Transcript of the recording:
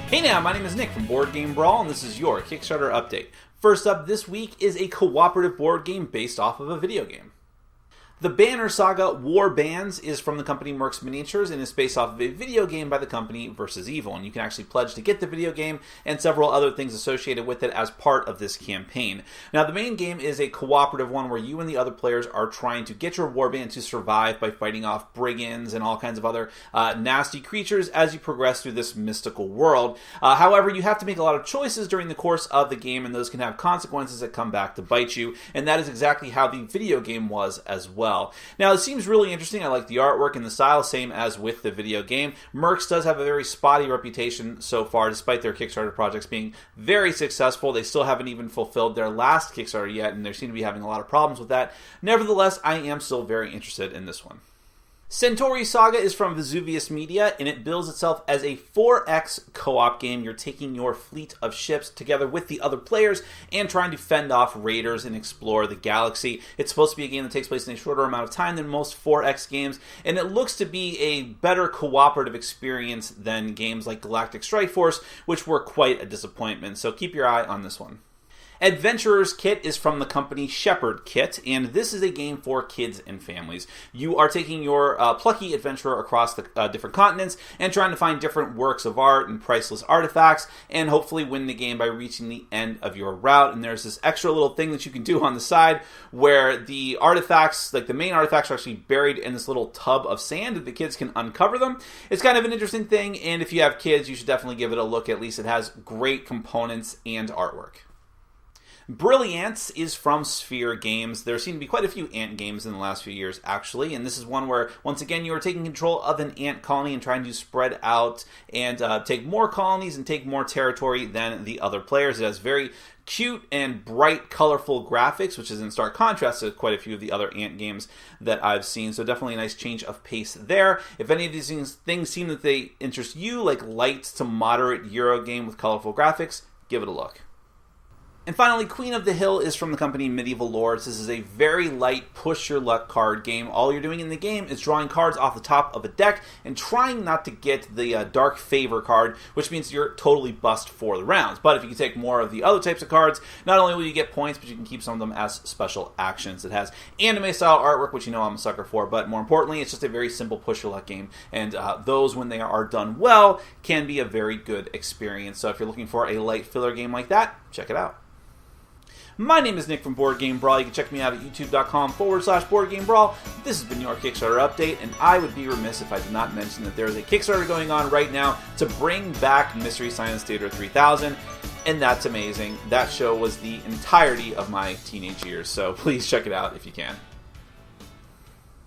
Hey now, my name is Nick from Board Game Brawl, and this is your Kickstarter update. First up this week is a cooperative board game based off of a video game. The banner saga Warbands is from the company Mercs Miniatures and is based off of a video game by the company Versus Evil, and you can actually pledge to get the video game and several other things associated with it as part of this campaign. Now, the main game is a cooperative one where you and the other players are trying to get your warband to survive by fighting off brigands and all kinds of other nasty creatures as you progress through this mystical world. However, you have to make a lot of choices during the course of the game, and those can have consequences that come back to bite you, and that is exactly how the video game was as well. Now, it seems really interesting. I like the artwork and the style, same as with the video game. Mercs does have a very spotty reputation so far, despite their Kickstarter projects being very successful. They still haven't even fulfilled their last Kickstarter yet, and they seem to be having a lot of problems with that. Nevertheless, I am still very interested in this one. Centauri Saga is from Vesuvius Media, and it bills itself as a 4X co-op game. You're taking your fleet of ships together with the other players and trying to fend off raiders and explore the galaxy. It's supposed to be a game that takes place in a shorter amount of time than most 4X games, and it looks to be a better cooperative experience than games like Galactic Strike Force, which were quite a disappointment, so keep your eye on this one. Adventurer's Kit is from the company Shepherd Kit, and this is a game for kids and families. You are taking your plucky adventurer across the different continents and trying to find different works of art and priceless artifacts, and hopefully win the game by reaching the end of your route. And there's this extra little thing that you can do on the side where the artifacts, like the main artifacts, are actually buried in this little tub of sand, and the kids can uncover them. It's kind of an interesting thing, and if you have kids, you should definitely give it a look. At least it has great components and artwork. Brilliantity is from Sphere Games. There seem to be quite a few ant games in the last few years, actually, and this is one where, once again, you are taking control of an ant colony and trying to spread out and take more colonies and take more territory than the other players. It has very cute and bright, colorful graphics, which is in stark contrast to quite a few of the other ant games that I've seen, so definitely a nice change of pace there. If any of these things seem that they interest you, like light to moderate Euro game with colorful graphics, give it a look. And finally, Queen of the Hill is from the company Medieval Lords. This is a very light push-your-luck card game. All you're doing in the game is drawing cards off the top of a deck and trying not to get the Dark Favor card, which means you're totally bust for the rounds. But if you can take more of the other types of cards, not only will you get points, but you can keep some of them as special actions. It has anime-style artwork, which you know I'm a sucker for, but more importantly, it's just a very simple push-your-luck game. And those, when they are done well, can be a very good experience. So if you're looking for a light filler game like that, check it out. My name is Nick from Board Game Brawl. You can check me out at youtube.com/BoardGameBrawl. This has been your Kickstarter update, and I would be remiss if I did not mention that there is a Kickstarter going on right now to bring back Mystery Science Theater 3000, and that's amazing. That show was the entirety of my teenage years, so please check it out if you can.